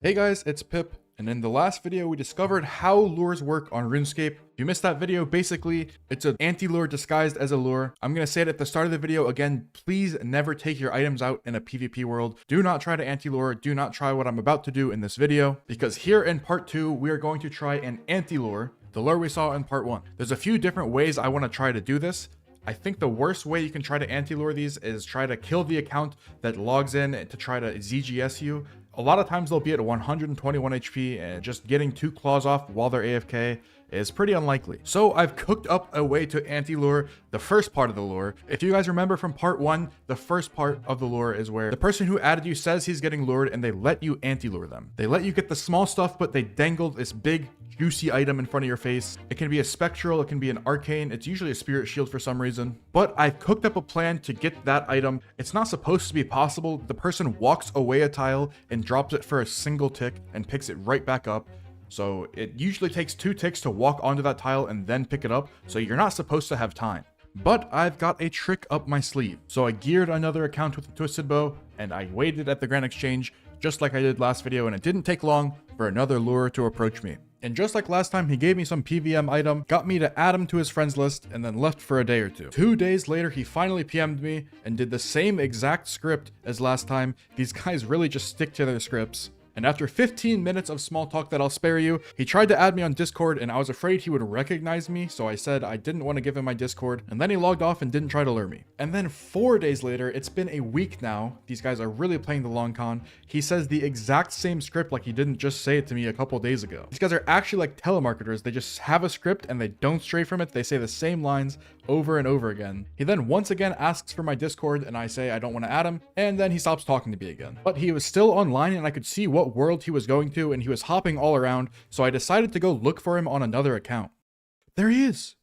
Hey guys, it's Pip, and in the last video we discovered how lures work on Runescape. If you missed that video, basically it's an anti-lure disguised as a lure. I'm gonna say it at the start of the video again, please never take your items out in a PvP world. Do not try to anti-lure, do not try what I'm about to do in this video, because here in part 2 we are going to try an anti-lure, the lure we saw in part 1. There's a few different ways I want to try to do this. I think the worst way you can try to anti-lure these is try to kill the account that logs in to try to ZGS you. A lot of times they'll be at 121 HP, and just getting 2 claws off while they're AFK is pretty unlikely. So I've cooked up a way to anti-lure the first part of the lure. If you guys remember from part 1, the first part of the lure is where the person who added you says he's getting lured and they let you anti-lure them. They let you get the small stuff, but they dangle this big juicy item in front of your face. It can be a spectral, it can be an arcane, it's usually a spirit shield for some reason. But I've cooked up a plan to get that item. It's not supposed to be possible. The person walks away a tile and drops it for a single tick and picks it right back up. So it usually takes 2 ticks to walk onto that tile and then pick it up, so you're not supposed to have time. But I've got a trick up my sleeve. So I geared another account with a twisted bow, and I waited at the Grand Exchange, just like I did last video, and it didn't take long for another lure to approach me. And just like last time, he gave me some PVM item, got me to add him to his friends list, and then left for a day or two. 2 days later, he finally PM'd me and did the same exact script as last time. These guys really just stick to their scripts. And after 15 minutes of small talk that I'll spare you, he tried to add me on Discord, and I was afraid he would recognize me, so I said I didn't want to give him my Discord, and then he logged off and didn't try to lure me. And then 4 days later, it's been a week now, these guys are really playing the long con, he says the exact same script like he didn't just say it to me a couple days ago. These guys are actually like telemarketers. They just have a script and they don't stray from it. They say the same lines over and over again. He then once again asks for my Discord, and I say I don't want to add him, and then he stops talking to me again. But he was still online, and I could see what world he was going to, and he was hopping all around, so I decided to go look for him on another account. There he is.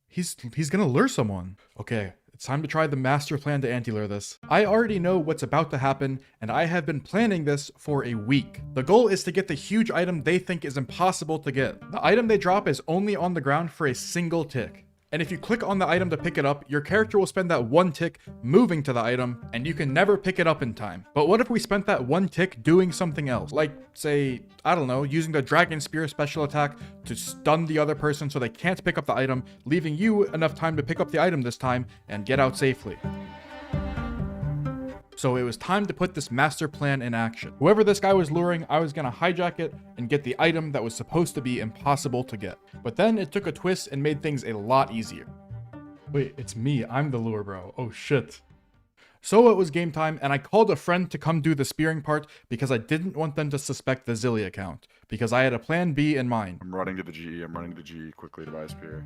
He's gonna lure someone. Okay, it's time to try the master plan to anti-lure this. I already know what's about to happen, and I have been planning this for a week. The goal is to get the huge item they think is impossible to get. The item they drop is only on the ground for a single tick. And if you click on the item to pick it up, your character will spend that 1 tick moving to the item, and you can never pick it up in time. But what if we spent that 1 tick doing something else? Like, say, I don't know, using the Dragon Spear special attack to stun the other person so they can't pick up the item, leaving you enough time to pick up the item this time and get out safely. So it was time to put this master plan in action. Whoever this guy was luring, I was gonna hijack it and get the item that was supposed to be impossible to get. But then it took a twist and made things a lot easier. Wait, it's me. I'm the lure bro. Oh shit. So it was game time, and I called a friend to come do the spearing part because I didn't want them to suspect the Zilly account, because I had a plan B in mind. I'm running to the GE. I'm running to the GE quickly to buy a spear.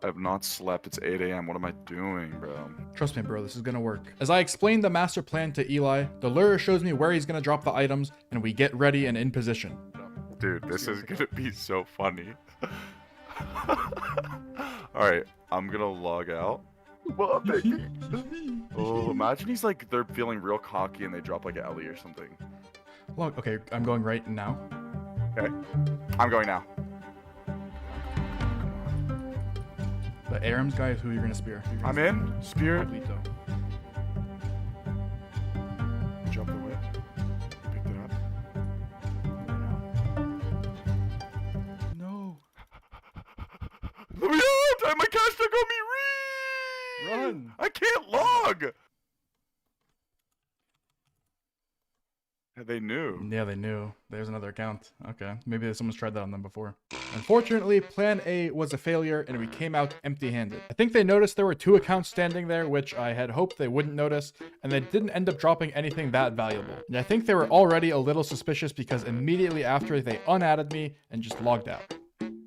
I have not slept. It's 8 a.m. What am I doing, bro? Trust me, bro, this is gonna work. As I explained the master plan to Eli, the lure shows me where he's gonna drop the items, and we get ready and in position. Dude, this is gonna be so funny. Alright, I'm gonna log out. Well, oh, imagine he's like, they're feeling real cocky and they drop like an Ellie or something. Look, okay, I'm going right now. Okay, I'm going now. The Aram's guy is who you're gonna spear. I'm in. Spear. Pablito. Jump the whip. Picked it up. No. Let me out! My cash stuck on me! Run! I can't log! They knew. Yeah, they knew. There's another account. Okay, maybe someone's tried that on them before. Unfortunately, plan A was a failure, and we came out empty-handed. I think they noticed there were 2 accounts standing there, which I had hoped they wouldn't notice, and they didn't end up dropping anything that valuable. And I think they were already a little suspicious because immediately after, they unadded me and just logged out.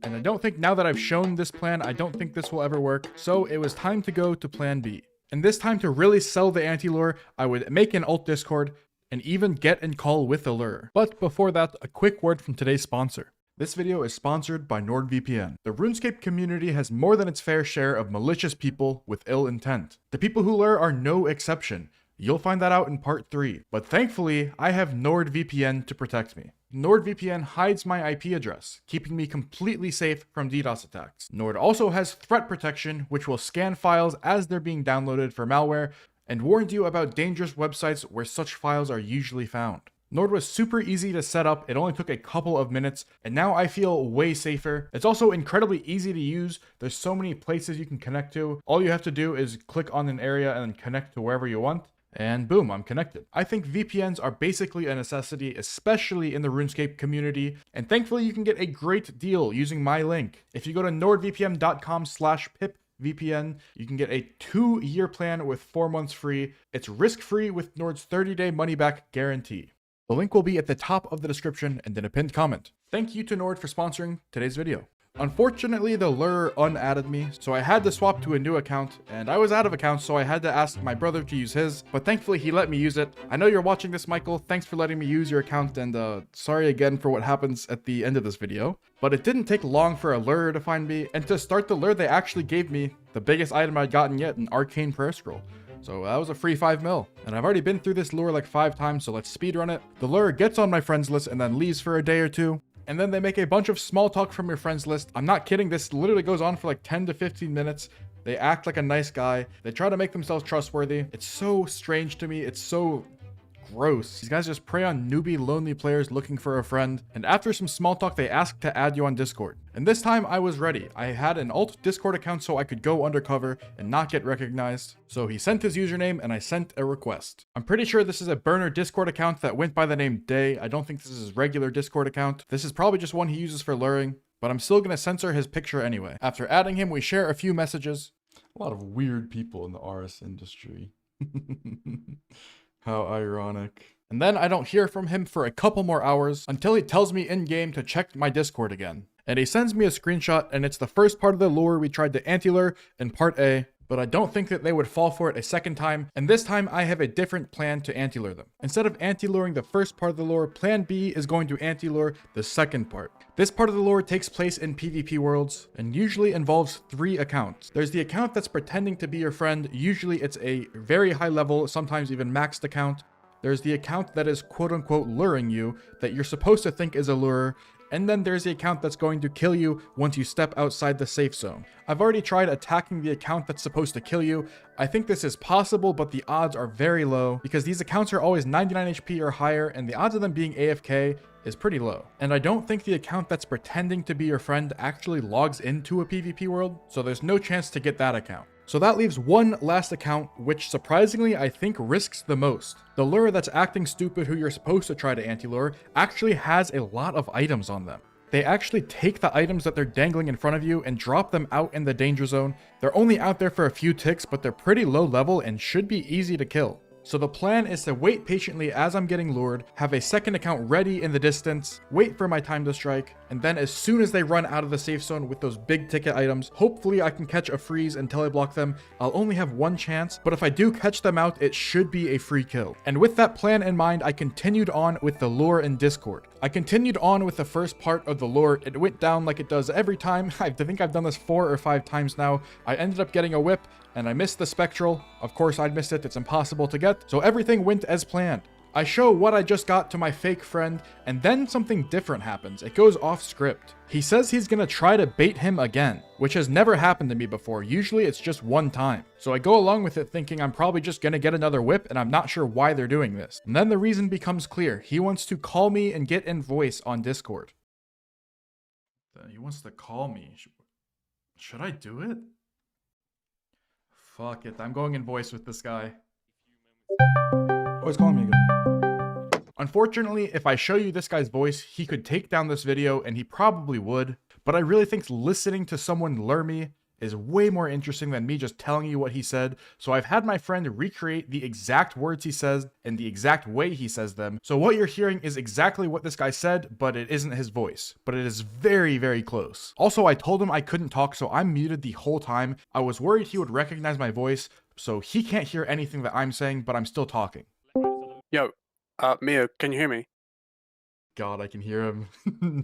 And I don't think now that I've shown this plan, I don't think this will ever work, so it was time to go to plan B. And this time, to really sell the anti-lure, I would make an alt Discord, and even get and call with the lure. But before that, a quick word from today's sponsor. This video is sponsored by NordVPN. The RuneScape community has more than its fair share of malicious people with ill intent. The people who lure are no exception. You'll find that out in part 3. But thankfully, I have NordVPN to protect me. NordVPN hides my IP address, keeping me completely safe from DDoS attacks. Nord also has threat protection, which will scan files as they're being downloaded for malware, and warns you about dangerous websites where such files are usually found. Nord was super easy to set up, it only took a couple of minutes, and now I feel way safer. It's also incredibly easy to use, there's so many places you can connect to. All you have to do is click on an area and then connect to wherever you want, and boom, I'm connected. I think VPNs are basically a necessity, especially in the RuneScape community, and thankfully you can get a great deal using my link. If you go to nordvpn.com/pipvpn, you can get a 2-year plan with 4 months free. It's risk-free with Nord's 30-day money-back guarantee. The link will be at the top of the description and in a pinned comment. Thank you to Nord for sponsoring today's video. Unfortunately, the lure unadded me, so I had to swap to a new account, and I was out of accounts, so I had to ask my brother to use his, but thankfully he let me use it. I know you're watching this, Michael. Thanks for letting me use your account, and sorry again for what happens at the end of this video. But it didn't take long for a lure to find me, and to start the lure, they actually gave me the biggest item I'd gotten yet, an arcane prayer scroll. So that was a free 5 mil. And I've already been through this lure like 5 times, so let's speedrun it. The lure gets on my friends list and then leaves for a day or two. And then they make a bunch of small talk from your friends list. I'm not kidding, this literally goes on for like 10 to 15 minutes. They act like a nice guy. They try to make themselves trustworthy. It's so strange to me. It's so gross. These guys just prey on newbie lonely players looking for a friend, and after some small talk they ask to add you on Discord. And this time I was ready. I had an alt Discord account so I could go undercover and not get recognized. So he sent his username and I sent a request. I'm pretty sure this is a burner Discord account that went by the name Day. I don't think this is his regular Discord account. This is probably just one he uses for luring, but I'm still gonna censor his picture anyway. After adding him, we share a few messages. A lot of weird people in the RS industry. How ironic. And then I don't hear from him for a couple more hours until he tells me in-game to check my Discord again. And he sends me a screenshot, and it's the first part of the lure we tried to anti-lure in part A, but I don't think that they would fall for it a second time, and this time I have a different plan to anti-lure them. Instead of anti-luring the first part of the lure, plan B is going to anti-lure the second part. This part of the lure takes place in PvP worlds, and usually involves 3 accounts. There's the account that's pretending to be your friend, usually it's a very high level, sometimes even maxed account. There's the account that is quote-unquote luring you, that you're supposed to think is a lure, and then there's the account that's going to kill you once you step outside the safe zone. I've already tried attacking the account that's supposed to kill you. I think this is possible, but the odds are very low because these accounts are always 99 HP or higher, and the odds of them being AFK is pretty low. And I don't think the account that's pretending to be your friend actually logs into a PvP world, so there's no chance to get that account. So that leaves one last account, which surprisingly I think risks the most. The lure that's acting stupid, who you're supposed to try to anti-lure, actually has a lot of items on them. They actually take the items that they're dangling in front of you and drop them out in the danger zone. They're only out there for a few ticks, but they're pretty low level and should be easy to kill. So the plan is to wait patiently as I'm getting lured, have a second account ready in the distance, wait for my time to strike, and then as soon as they run out of the safe zone with those big ticket items, hopefully I can catch a freeze and teleblock them. I'll only have one chance, but if I do catch them out, it should be a free kill. And with that plan in mind, I continued on with the lure in Discord. I continued on with the first part of the lure. It went down like it does every time. I think I've done this 4 or 5 times now. I ended up getting a whip, and I missed the spectral. Of course I'd missed it, it's impossible to get, so everything went as planned. I show what I just got to my fake friend, and then something different happens. It goes off script. He says he's gonna try to bait him again, which has never happened to me before. Usually it's just one time. So I go along with it thinking I'm probably just gonna get another whip, and I'm not sure why they're doing this. And then the reason becomes clear. He wants to call me and get in voice on Discord. He wants to call me. Should I do it? Fuck it, I'm going in voice with this guy. Oh, he's calling me again. Unfortunately, if I show you this guy's voice, he could take down this video, and he probably would. But I really think listening to someone lure me is way more interesting than me just telling you what he said. So I've had my friend recreate the exact words he says and the exact way he says them. So what you're hearing is exactly what this guy said, but it isn't his voice. But it is very, very close. Also, I told him I couldn't talk, so I'm muted the whole time. I was worried he would recognize my voice, so he can't hear anything that I'm saying, but I'm still talking. Yo, Mio, can you hear me? God, I can hear him.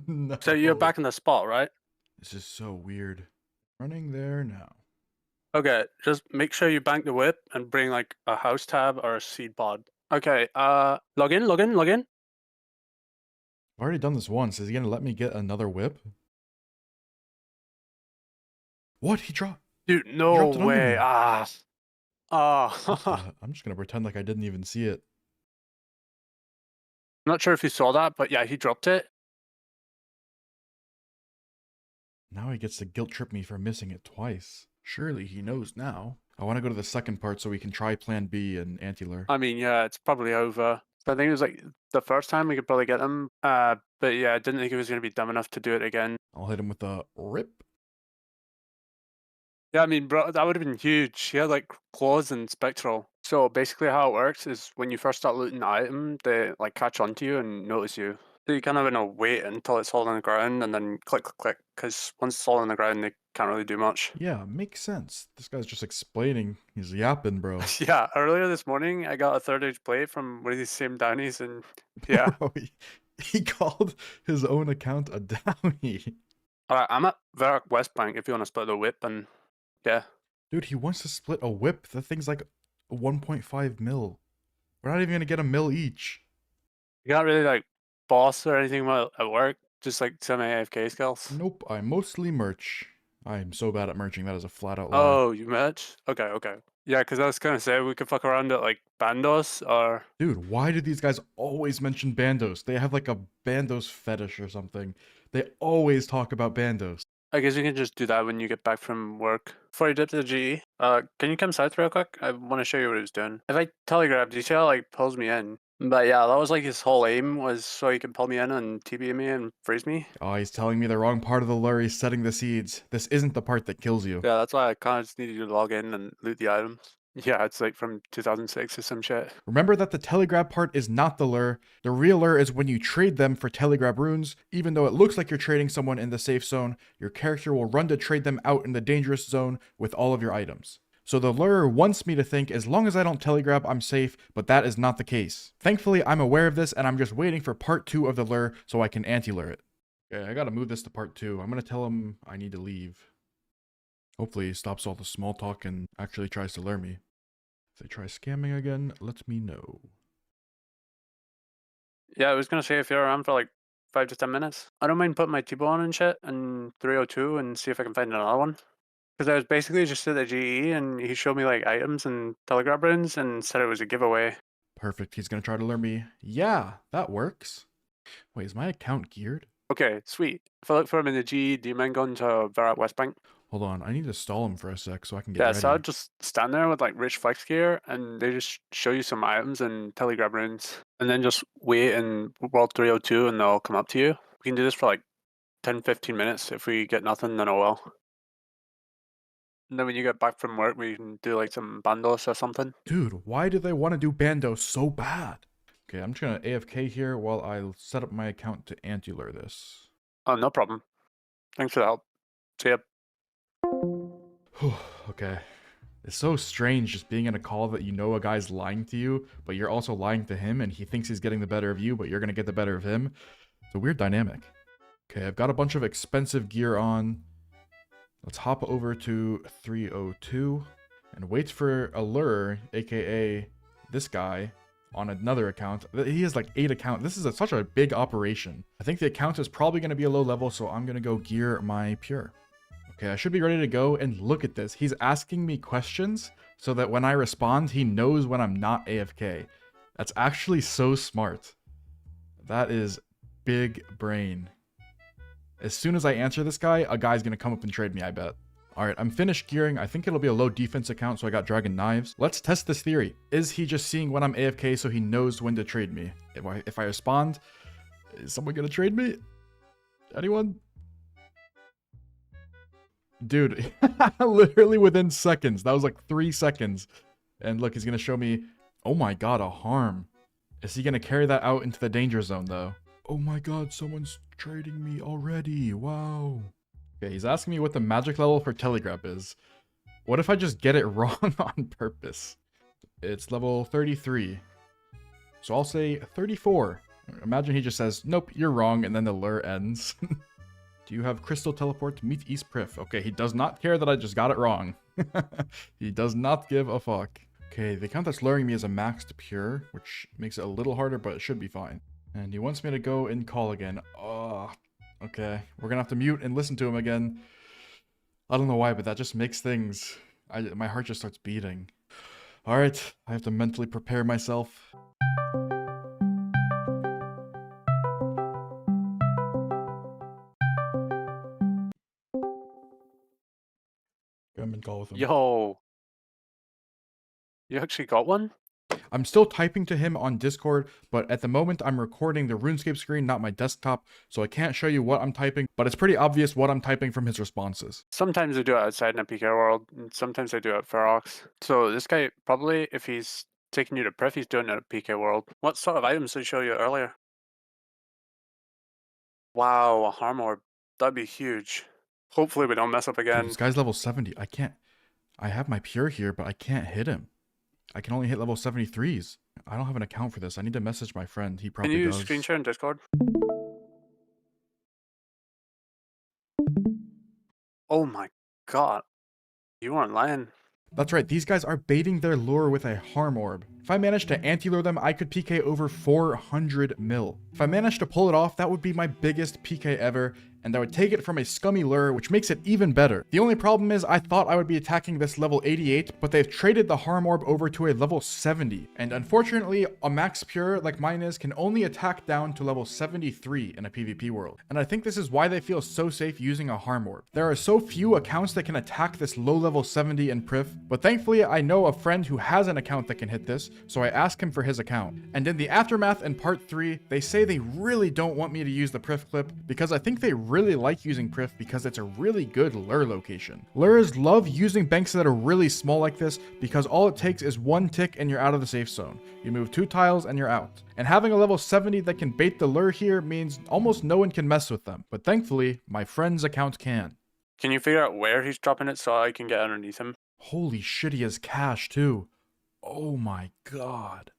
No. So you're back in the spot, right? This is so weird. Running there now. Okay, just make sure you bank the whip and bring like a house tab or a seed pod. Okay, log in. I've already done this once. Is he gonna let me get another whip? What? He dropped? Dude, no way. I'm Ah. just gonna pretend like I didn't even see it. not sure if you saw that, but yeah, he dropped it. Now he gets to guilt trip me for missing it twice. Surely he knows now. I want to go to the second part so we can try plan B and anti-lure. I mean, yeah, it's probably over. I think it was like the first time we could probably get him. But yeah, I didn't think he was going to be dumb enough to do it again. I'll hit him with a rip. Yeah, I mean, bro, that would have been huge. He had like claws and spectral. So basically, how it works is when you first start looting the item, they like catch onto you and notice you. So you kind of wait until it's all on the ground and then click, click, click. Because once it's all on the ground, they can't really do much. Yeah, makes sense. This guy's just explaining. He's yapping, bro. Yeah, earlier this morning, I got a third age plate from one of these same downies, and yeah. Bro, he called his own account a downy. All right, I'm at Verak West Bank if you want to split the whip, and yeah. Dude, he wants to split a whip. That thing's like 1.5 mil. We're not even gonna get a mil each. You got really like boss or anything at work, just like some AFK skills. Nope, I mostly merch. I'm so bad at merching, that is a flat out lie. Oh, you merch? Okay, okay. Yeah, because I was gonna say we could fuck around at like Bandos or. Dude, why do these guys always mention Bandos? They have like a Bandos fetish or something. They always talk about Bandos. I guess you can just do that when you get back from work. Before you dip to the GE, can you come south real quick? I want to show you what he was doing. If I telegraph, do you see how like pulls me in? But yeah, that was like his whole aim was so he can pull me in and TP me and freeze me. Oh, he's telling me the wrong part of the lure. He's setting the seeds. This isn't the part that kills you. Yeah, that's why I kind of just needed you to log in and loot the items. Yeah, it's like from 2006 or some shit. Remember that the telegrab part is not the lure. The real lure is when you trade them for telegrab runes. Even though it looks like you're trading someone in the safe zone, your character will run to trade them out in the dangerous zone with all of your items. So the lure wants me to think as long as I don't telegrab, I'm safe, but that is not the case. Thankfully, I'm aware of this and I'm just waiting for part 2 of the lure so I can anti-lure it. Okay, I gotta move this to part 2. I'm gonna tell him I need to leave. Hopefully he stops all the small talk and actually tries to lure me. If they try scamming again, let me know. Yeah, I was gonna say if you're around for like 5 to 10 minutes, I don't mind putting my T-bow on and shit and 302 and see if I can find another one. Because I was basically just at the GE and he showed me like items and telegraph runes and said it was a giveaway. Perfect, he's gonna try to lure me. Yeah, that works. Wait, is my account geared? Okay, sweet. If I look for him in the GE, do you mind going to Verat West Bank? Hold on, I need to stall him for a sec so I can get Yeah, ready. so I'd just stand there with like rich flex gear and they just show you some items and telegraph runes. And then just wait in World 302 and they'll come up to you. We can do this for like 10-15 minutes. If we get nothing, then oh well. And then when you get back from work, we can do like some bandos or something. Dude, why do they want to do bando so bad? Okay, I'm just gonna AFK here while I set up my account to anti-lure this. Oh, no problem. Thanks for the help. See ya. Okay. It's so strange just being in a call that you know a guy's lying to you, but you're also lying to him, and he thinks he's getting the better of you, but you're gonna get the better of him. It's a weird dynamic. Okay, I've got a bunch of expensive gear on. Let's hop over to 302 and wait for a lure, aka this guy, on another account. He has like 8 accounts. This is such a big operation. I think the account is probably going to be a low level, so I'm going to go gear my pure. Okay, I should be ready to go, and look at this. He's asking me questions so that when I respond, he knows when I'm not AFK. That's actually so smart. That is big brain. As soon as I answer this guy, a guy's gonna come up and trade me, I bet. Alright, I'm finished gearing. I think it'll be a low defense account, so I got dragon knives. Let's test this theory. Is he just seeing when I'm AFK so he knows when to trade me? If I respond, is someone gonna trade me? Anyone? Dude, literally within seconds. That was like 3 seconds. And look, he's gonna show me, oh my god, a harm. Is he gonna carry that out into the danger zone, though? Oh my god, someone's trading me already. Wow. Okay, he's asking me what the magic level for telegraph is. What if I just get it wrong on purpose? It's level 33. So I'll say 34. Imagine he just says, nope, you're wrong, and then the lure ends. Do you have crystal teleport? Meet East Prif. Okay, he does not care that I just got it wrong. He does not give a fuck. Okay, the account that's luring me is a maxed pure, which makes it a little harder, but it should be fine. And he wants me to go and call again. Oh, okay. We're gonna have to mute and listen to him again. I don't know why, but that just makes things... my heart just starts beating. Alright, I have to mentally prepare myself. I'm in call with him. Yo. You actually got one? I'm still typing to him on Discord, but at the moment I'm recording the Runescape screen, not my desktop, so I can't show you what I'm typing, but it's pretty obvious what I'm typing from his responses. Sometimes I do it outside in a PK world, and sometimes I do it at Ferox. So this guy, probably, if he's taking you to Priv, he's doing it at PK world. What sort of items did he show you earlier? Wow, a harm orb. That'd be huge. Hopefully we don't mess up Dude, again. this guy's level 70. I have my pure here, but I can't hit him. I can only hit level 73s. I don't have an account for this. I need to message my friend. He Can probably you does. screen share in Discord? Oh my god. You weren't lying. That's right, these guys are baiting their lure with a harm orb. If I managed to anti-lure them, I could PK over 400 mil. If I managed to pull it off, that would be my biggest PK ever, and I would take it from a scummy lure, which makes it even better. The only problem is I thought I would be attacking this level 88, but they've traded the harm orb over to a level 70. And unfortunately, a max pure like mine is can only attack down to level 73 in a PvP world. And I think this is why they feel so safe using a harm orb. There are so few accounts that can attack this low level 70 in Priv, but thankfully I know a friend who has an account that can hit this, so I asked him for his account. And in the aftermath in part 3, they say they really don't want me to use the Priv clip because I think they really like using Priv because it's a really good lure location. Lures love using banks that are really small like this because all it takes is one tick and you're out of the safe zone. You move 2 tiles and you're out. And having a level 70 that can bait the lure here means almost no one can mess with them. But thankfully, my friend's account can. Can you figure out where he's dropping it so I can get underneath him? Holy shit, he has cash too. Oh my god.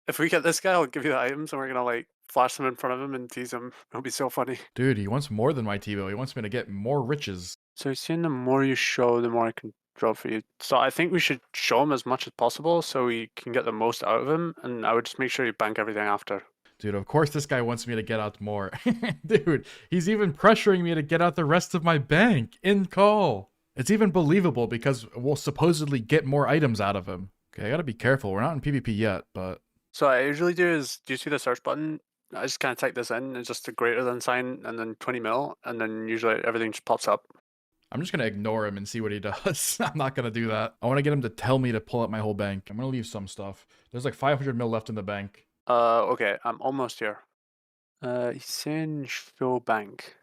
If we get this guy, I'll give you the items and we're gonna like flash them in front of him and tease him. It'll be so funny. Dude, he wants more than my TiVo. He wants me to get more riches. So he's saying the more you show, the more I can draw for you. So I think we should show him as much as possible so we can get the most out of him, and I would just make sure you bank everything after. Dude, of course this guy wants me to get out more. Dude, he's even pressuring me to get out the rest of my bank in call. It's even believable because we'll supposedly get more items out of him. Okay, I gotta be careful. We're not in PvP yet, but... So what I usually do is, do you see the search button? I just kind of type this in, it's just a greater than sign and then 20 mil, and then usually everything just pops up. I'm just gonna ignore him and see what he does. I'm not gonna do that. I wanna get him to tell me to pull up my whole bank. I'm gonna leave some stuff. There's like 500 mil left in the bank. Okay, I'm almost here. He's saying show bank.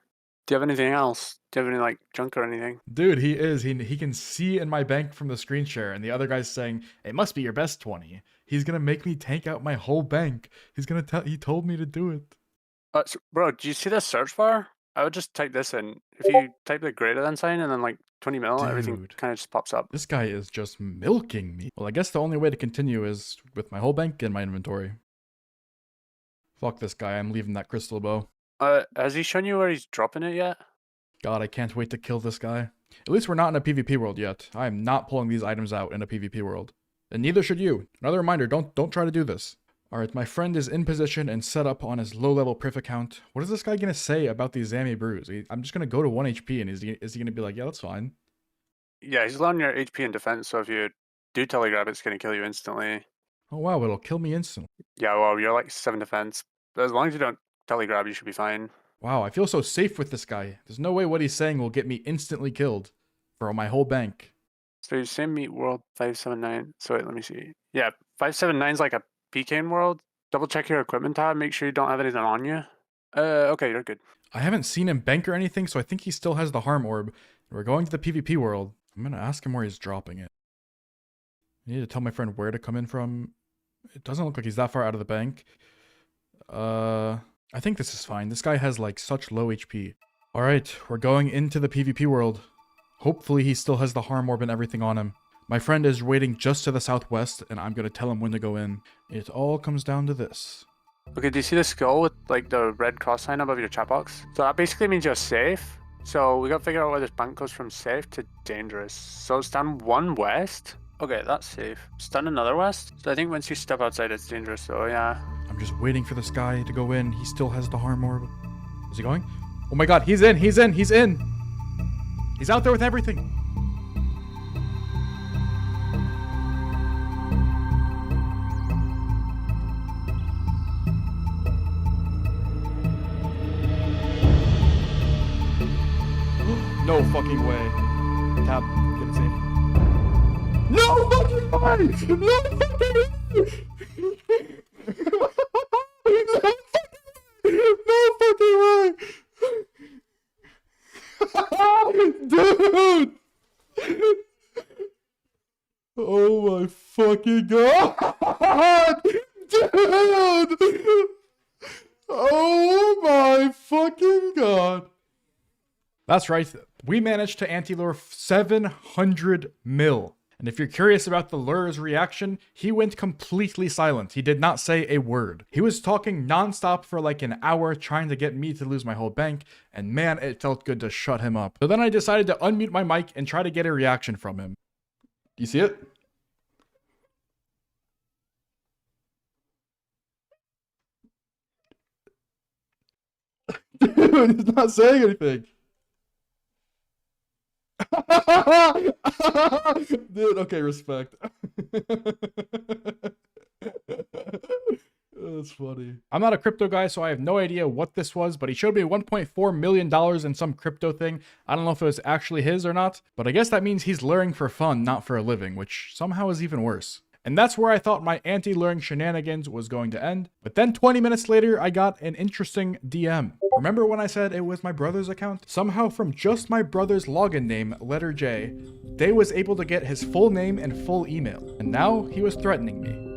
Do you have anything else? Do you have any like junk or anything? Dude, he is. He can see in my bank from the screen share, and the other guy's saying, it must be your best 20. He's gonna make me tank out my whole bank. He told me to do it. So, bro, do you see this search bar? I would just type this in. If you type the greater than sign and then like 20 mil, everything Dude. kind of just pops up. This guy is just milking me. Well, I guess the only way to continue is with my whole bank in my inventory. Fuck this guy, I'm leaving that crystal bow. Has he shown you where he's dropping it yet? God, I can't wait to kill this guy. At least we're not in a PvP world yet. I am not pulling these items out in a PvP world. And neither should you. Another reminder, don't try to do this. Alright, my friend is in position and set up on his low-level Priv account. What is this guy gonna say about these Zami brews? I'm just gonna go to 1 HP and is he gonna be like, yeah, that's fine? Yeah, he's low on your HP and defense, so if you do telegrab, it's going to kill you instantly. Oh wow, it'll kill me instantly. Yeah, well, you're like 7 defense. But as long as you don't telegrab, you should be fine. Wow, I feel so safe with this guy. There's no way what he's saying will get me instantly killed for my whole bank. So you're saying meet world 579. So wait, let me see. Yeah, 579 is like a PK world. Double check your equipment tab. Make sure you don't have anything on you. Okay, you're good. I haven't seen him bank or anything, so I think he still has the harm orb. We're going to the PvP world. I'm gonna ask him where he's dropping it. I need to tell my friend where to come in from. It doesn't look like he's that far out of the bank. I think this is fine. This guy has like such low HP. Alright, we're going into the PvP world. Hopefully he still has the harm orb and everything on him. My friend is waiting just to the southwest, and I'm gonna tell him when to go in. It all comes down to this. Okay, do you see the skull with like the red cross sign above your chat box? So that basically means you're safe. So we got to figure out where this bank goes from safe to dangerous. So stand 1 west. Okay, that's safe. Stand another west. So I think once you step outside, it's dangerous. So yeah. I'm just waiting for this guy to go in. He still has the harm orb. Is he going? Oh my god, he's in! He's in! He's in! He's out there with everything! No fucking way. tab. Get it safe. No fucking way! No fucking way! No fucking way! Dude! Oh my fucking god! Dude! Oh my fucking god! That's right, we managed to anti-lure 700 mil. And if you're curious about the lure's reaction, he went completely silent. He did not say a word. He was talking nonstop for like an hour trying to get me to lose my whole bank, and man, it felt good to shut him up. So then I decided to unmute my mic and try to get a reaction from him. Do you see it? Dude, he's not saying anything. Dude, okay, respect. That's funny. I'm not a crypto guy, so I have no idea what this was, but he showed me $1.4 million in some crypto thing. I don't know if it was actually his or not, but I guess that means he's luring for fun, not for a living, which somehow is even worse. And that's where I thought my anti-luring shenanigans was going to end. But then 20 minutes later, I got an interesting DM. Remember when I said it was my brother's account? Somehow from just my brother's login name, letter J, Day was able to get his full name and full email. And now he was threatening me.